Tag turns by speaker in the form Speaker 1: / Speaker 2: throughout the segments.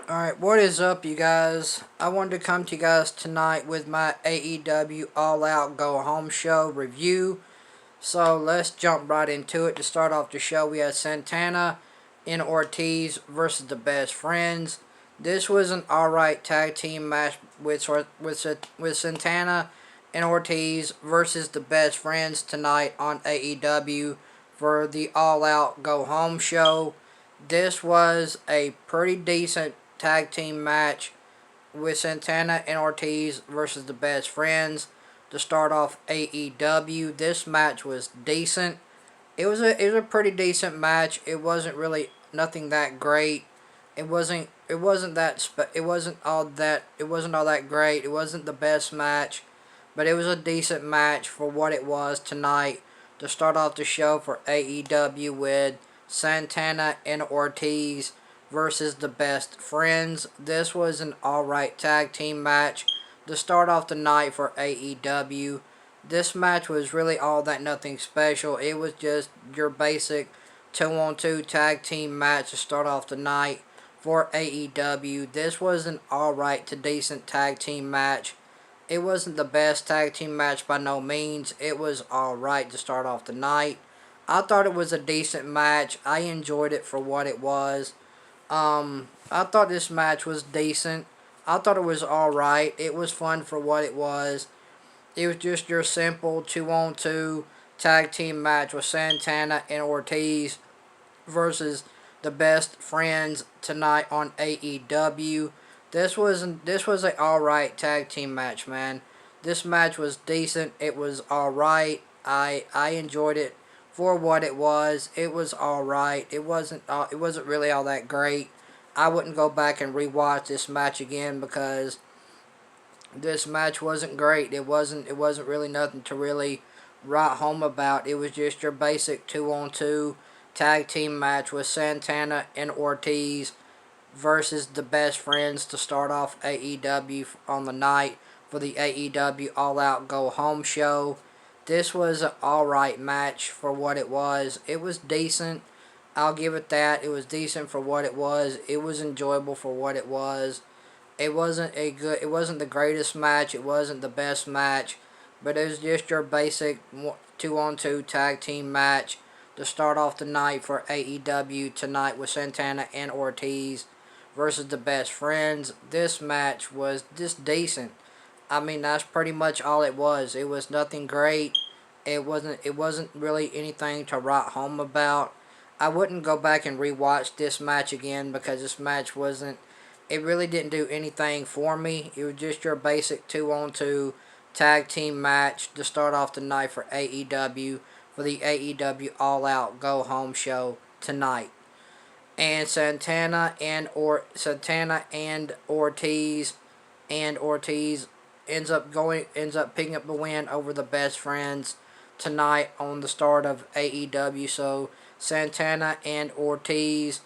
Speaker 1: Alright, what is up, you guys? I wanted to come to you guys tonight with my AEW All Out Go Home show review. So let's jump right into it. To start off the show, we had Santana and Ortiz versus the Best Friends. This was an alright tag team match with Santana and Ortiz versus the Best Friends tonight on AEW for the All Out Go Home show. This was a pretty decent tag team match with Santana and Ortiz versus the Best Friends to start off AEW. This match was decent. It was a pretty decent match. It wasn't really nothing that great. It wasn't all that great. It wasn't the best match, but it was a decent match for what it was tonight to start off the show for AEW with Santana and Ortiz versus the Best Friends. This was an alright tag team match to start off the night for AEW. This match was really all that nothing special. It was just your basic 2-on-2 tag team match to start off the night for AEW. This was an alright to decent tag team match. It wasn't the best tag team match by no means. It was alright to start off the night. I thought it was a decent match. I enjoyed it for what it was. I thought this match was decent. I thought it was alright. It was fun for what it was. It was just your simple 2-on-2 tag team match with Santana and Ortiz versus the Best Friends tonight on AEW. This was a alright tag team match, man. This match was decent. It was alright. I enjoyed it for what it was. It was alright. It wasn't really all that great. I wouldn't go back and rewatch this match again because this match wasn't great. It wasn't really nothing to really write home about. It was just your basic 2-on-2 tag team match with Santana and Ortiz versus the Best Friends to start off AEW on the night for the AEW All Out Go Home show. This was an alright match for what it was. It was decent. I'll give it that. It was decent for what it was. It was enjoyable for what it was. It wasn't the greatest match. It wasn't the best match, but it was just your basic 2-on-2 tag team match to start off the night for AEW tonight with Santana and Ortiz versus the Best Friends. This match was just decent. I mean, that's pretty much all it was. It was nothing great. It wasn't really anything to write home about. I wouldn't go back and rewatch this match again because this match wasn't it really didn't do anything for me. It was just your basic 2-on-2 tag team match to start off the night for AEW for the AEW All Out Go Home show tonight. And Santana and Ortiz ends up picking up the win over the Best Friends tonight on the start of AEW. So Santana and Ortiz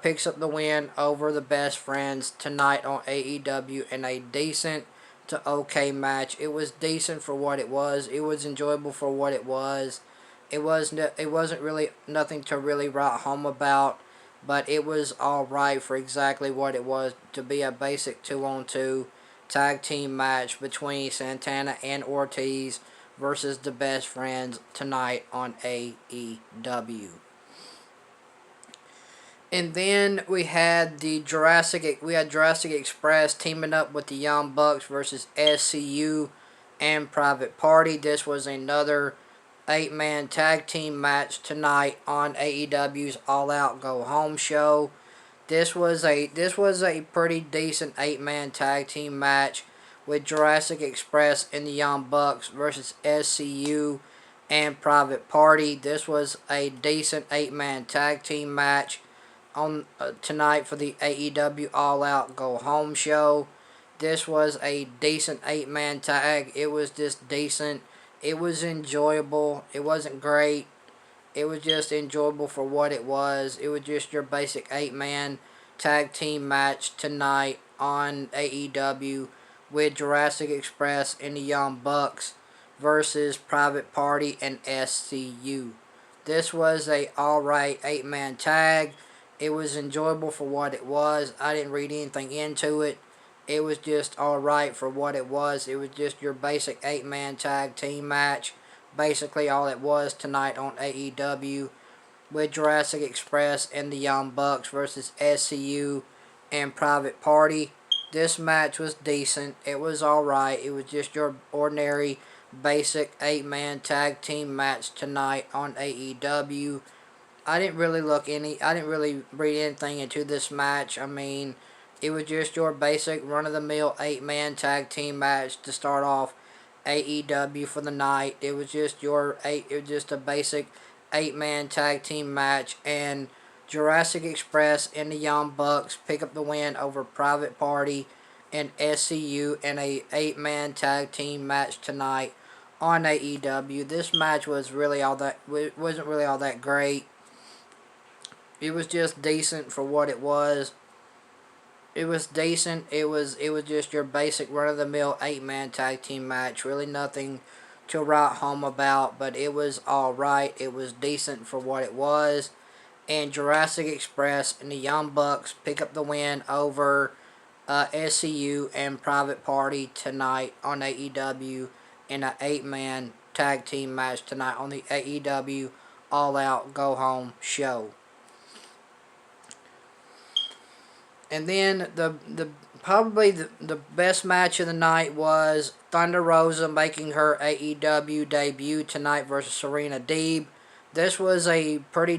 Speaker 1: picks up the win over the Best Friends tonight on AEW in a decent to okay match. It was decent for what it was. It was enjoyable for what it was. It wasn't really nothing to really write home about, but it was alright for exactly what it was to be a basic 2-on-2 tag team match between Santana and Ortiz versus the Best Friends tonight on AEW. And then we had Jurassic Express teaming up with the Young Bucks versus SCU and Private Party. This was another 8-man tag team match tonight on AEW's All Out Go Home show. This was a pretty decent 8-man tag team match with Jurassic Express and the Young Bucks versus SCU and Private Party. This was a decent 8-man tag team match on tonight for the AEW All Out Go Home show. This was a decent 8-man tag. It was just decent. It was enjoyable. It wasn't great. It was just enjoyable for what it was. It was just your basic 8-man tag team match tonight on AEW with Jurassic Express and the Young Bucks versus Private Party and SCU. This was a alright 8-man tag. It was enjoyable for what it was. I didn't read anything into it. It was just alright for what it was. It was just your basic 8-man tag team match. Basically all it was tonight on AEW, with Jurassic Express and the Young Bucks versus SCU and Private Party. This match was decent. It was alright. It was just your ordinary basic 8-man tag team match tonight on AEW. I didn't really read anything into this match. I mean, it was just your basic run-of-the-mill 8-man tag team match to start off AEW for the night. It was just a basic 8-man tag team match, and Jurassic Express and the Young Bucks pick up the win over Private Party and SCU in a 8-man tag team match tonight on AEW. This match wasn't really all that great. It was just decent for what it was. It was decent. It was just your basic run-of-the-mill 8-man tag team match. Really nothing to write home about, but it was alright. It was decent for what it was. And Jurassic Express and the Young Bucks pick up the win over SCU and Private Party tonight on AEW in an 8-man tag team match tonight on the AEW All Out Go Home show. And then probably the best match of the night was Thunder Rosa making her AEW debut tonight versus Serena Deeb. This was a pretty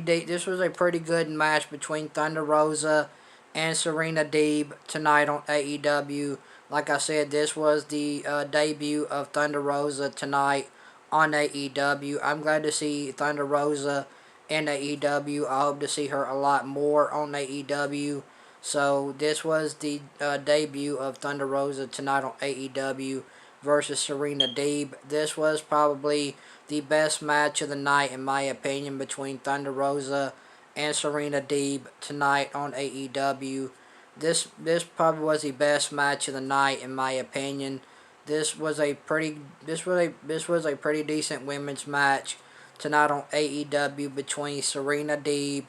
Speaker 1: good match between Thunder Rosa and Serena Deeb tonight on AEW. Like I said, this was the debut of Thunder Rosa tonight on AEW. I'm glad to see Thunder Rosa in AEW. I hope to see her a lot more on AEW. So this was the debut of Thunder Rosa tonight on AEW versus Serena Deeb. This was probably the best match of the night, in my opinion, between Thunder Rosa and Serena Deeb tonight on AEW. This probably was the best match of the night, in my opinion. This was a pretty decent women's match tonight on AEW between Serena Deeb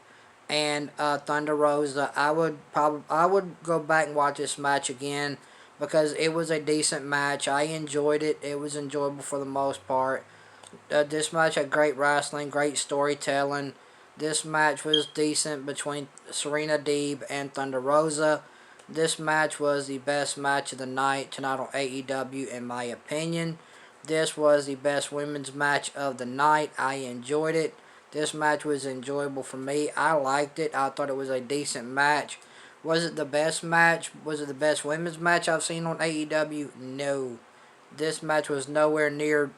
Speaker 1: and Thunder Rosa. I would go back and watch this match again because it was a decent match. I enjoyed it. It was enjoyable for the most part. This match had great wrestling, great storytelling. This match was decent between Serena Deeb and Thunder Rosa. This match was the best match of the night tonight on AEW, in my opinion. This was the best women's match of the night. I enjoyed it. This match was enjoyable for me. I liked it. I thought it was a decent match. Was it the best match? Was it the best women's match I've seen on AEW? No. This match was nowhere near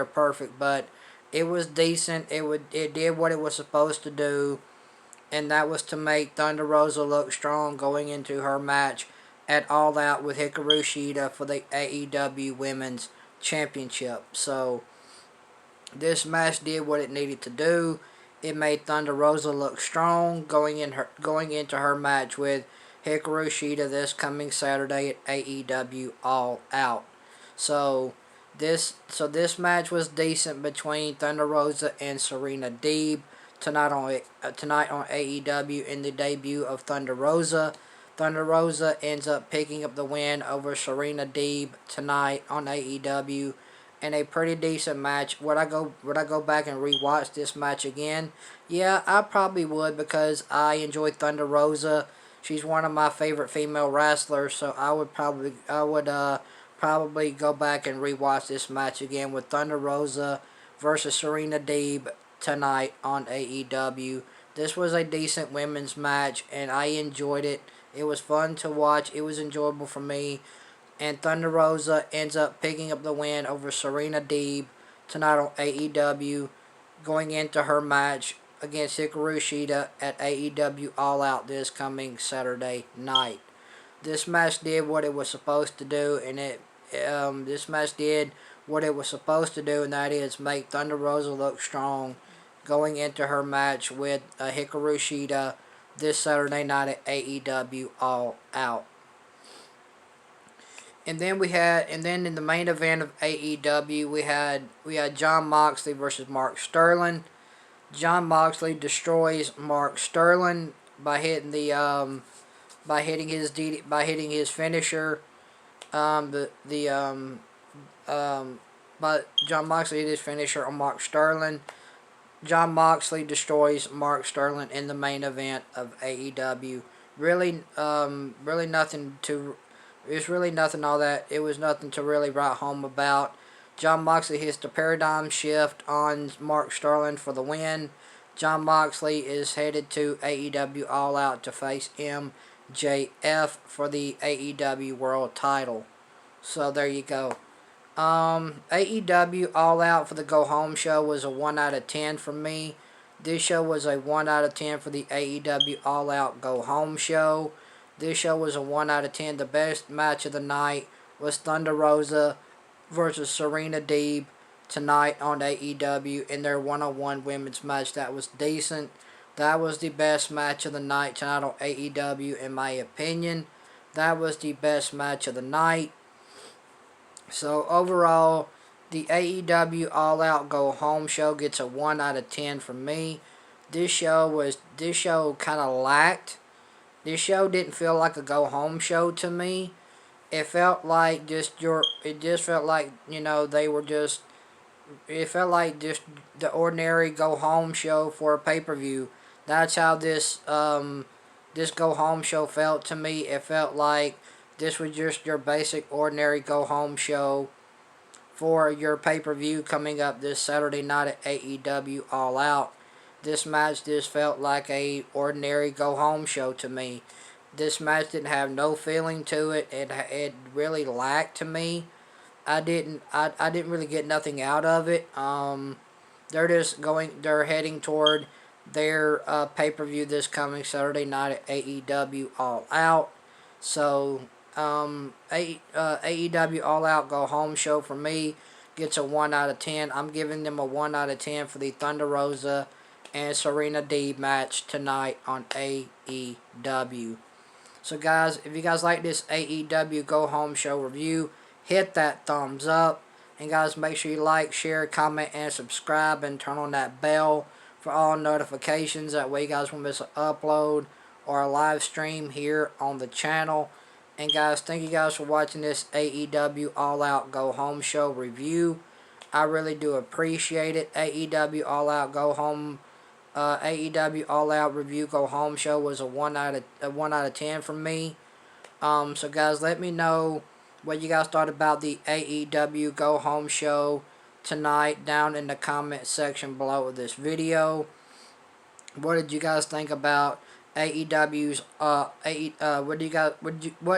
Speaker 1: perfect, but it was decent. It did what it was supposed to do, and that was to make Thunder Rosa look strong going into her match at All Out with Hikaru Shida for the AEW Women's Championship. So this match did what it needed to do. It made Thunder Rosa look strong going into her match with Hikaru Shida this coming Saturday at AEW All Out. So this match was decent between Thunder Rosa and Serena Deeb tonight on AEW in the debut of Thunder Rosa. Thunder Rosa ends up picking up the win over Serena Deeb tonight on AEW in a pretty decent match. Would I go back and rewatch this match again? Yeah, I probably would because I enjoy Thunder Rosa. She's one of my favorite female wrestlers, so I would probably go back and rewatch this match again with Thunder Rosa versus Serena Deeb tonight on AEW. This was a decent women's match, and I enjoyed it. It was fun to watch. It was enjoyable for me. And Thunder Rosa ends up picking up the win over Serena Deeb tonight on AEW, going into her match against Hikaru Shida at AEW All Out this coming Saturday night. This match did what it was supposed to do, and this match did what it was supposed to do, and that is make Thunder Rosa look strong going into her match with Hikaru Shida this Saturday night at AEW All Out. And then in the main event of AEW, we had Jon Moxley versus Mark Sterling. Jon Moxley destroys Mark Sterling by hitting his finisher. But Jon Moxley hit his finisher on Mark Sterling. Jon Moxley destroys Mark Sterling in the main event of AEW. Really, really nothing to. It's really nothing all that. It was nothing to really write home about. Jon Moxley hits the paradigm shift on Mark Sterling for the win. Jon Moxley is headed to AEW All Out to face MJF for the AEW World Title. So there you go. AEW All Out for the Go Home show was a 1 out of 10 for me. This show was a 1 out of 10 for the AEW All Out Go Home show. This show was a 1 out of 10. The best match of the night was Thunder Rosa versus Serena Deeb tonight on AEW in their one-on-one women's match. That was decent. That was the best match of the night tonight on AEW in my opinion. That was the best match of the night. So overall, the AEW All Out Go Home show gets a 1 out of 10 from me. This show kind of lacked. This show didn't feel like a go home show to me. It felt like they were just. It felt like just the ordinary go home show for a pay-per-view. That's how this go home show felt to me. It felt like this was just your basic ordinary go home show for your pay-per-view coming up this Saturday night at AEW All Out. This match just felt like a ordinary go home show to me. This match didn't have no feeling to it. It really lacked to me. I didn't really get nothing out of it. They're heading toward their pay-per-view this coming Saturday night at AEW All Out. So AEW All Out Go Home show for me gets a 1 out of 10. I'm giving them a 1 out of 10 for the Thunder Rosa and Serena Deeb match tonight on AEW. So guys, if you guys like this AEW Go Home show review, hit that thumbs up. And guys, make sure you like, share, comment, and subscribe, and turn on that bell for all notifications. That way you guys won't miss an upload or a live stream here on the channel. And guys, thank you guys for watching this AEW All Out Go Home show review. I really do appreciate it. AEW All Out Go Home, AEW All Out Review Go Home show was a 1 out of 10 from me. So guys, let me know what you guys thought about the AEW Go Home show tonight down in the comment section below this video. What did you guys think about AEW's what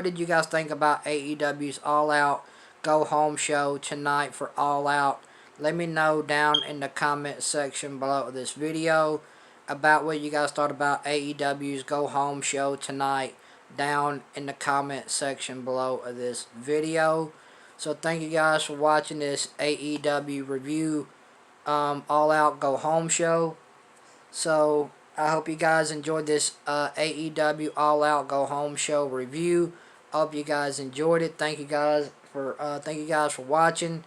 Speaker 1: did you guys think about AEW's All Out Go Home show tonight for All Out? Let me know down in the comment section below this video about what you guys thought about AEW's Go Home show tonight down in the comment section below of this video. So thank you guys for watching this AEW review All Out Go Home show. So I hope you guys enjoyed this AEW All Out Go Home show review. I hope you guys enjoyed it. Thank you guys for watching.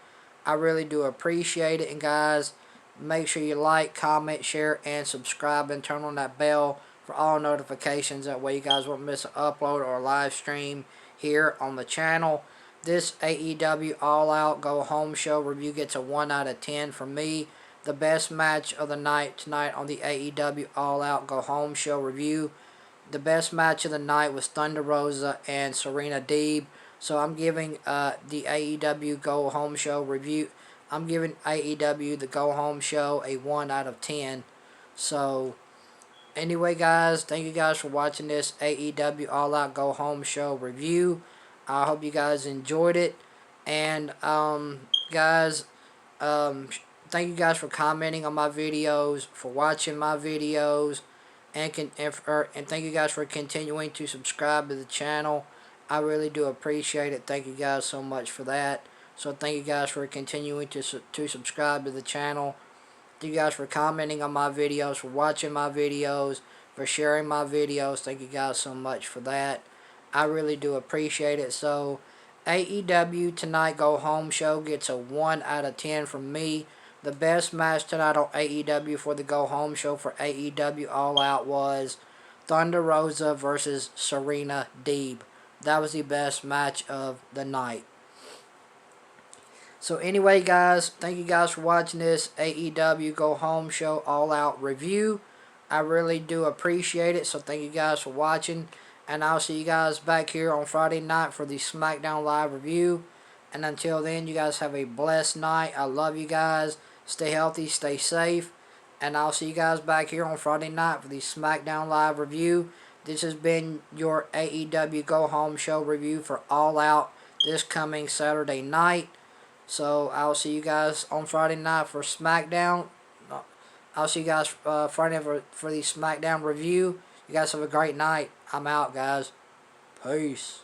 Speaker 1: I really do appreciate it. And guys, make sure you like, comment, share, and subscribe, and turn on that bell for all notifications. That way you guys won't miss an upload or a live stream here on the channel. This AEW All Out Go Home show review gets a 1 out of 10 from me. The best match of the night tonight on the AEW All Out Go Home show review. The best match of the night was Thunder Rosa and Serena Deeb. So I'm giving the AEW Go Home show review. I'm giving AEW the Go Home show a 1 out of 10. So anyway guys, thank you guys for watching this AEW All Out Go Home show review. I hope you guys enjoyed it. And guys, thank you guys for commenting on my videos, for watching my videos, and thank you guys for continuing to subscribe to the channel. I really do appreciate it. Thank you guys so much for that. So thank you guys for continuing to subscribe to the channel. Thank you guys for commenting on my videos, for watching my videos, for sharing my videos. Thank you guys so much for that. I really do appreciate it. So AEW Tonight Go Home show gets a 1 out of 10 from me. The best match tonight on AEW for the Go Home show for AEW All Out was Thunder Rosa versus Serena Deeb. That was the best match of the night. So anyway, guys, thank you guys for watching this AEW Go Home Show All Out review. I really do appreciate it. So thank you guys for watching. And I'll see you guys back here on Friday night for the SmackDown Live review. And until then, you guys have a blessed night. I love you guys. Stay healthy, stay safe. And I'll see you guys back here on Friday night for the SmackDown Live review. This has been your AEW Go Home Show review for All Out this coming Saturday night. So I'll see you guys on Friday night for SmackDown. I'll see you guys Friday for the SmackDown review. You guys have a great night. I'm out, guys. Peace.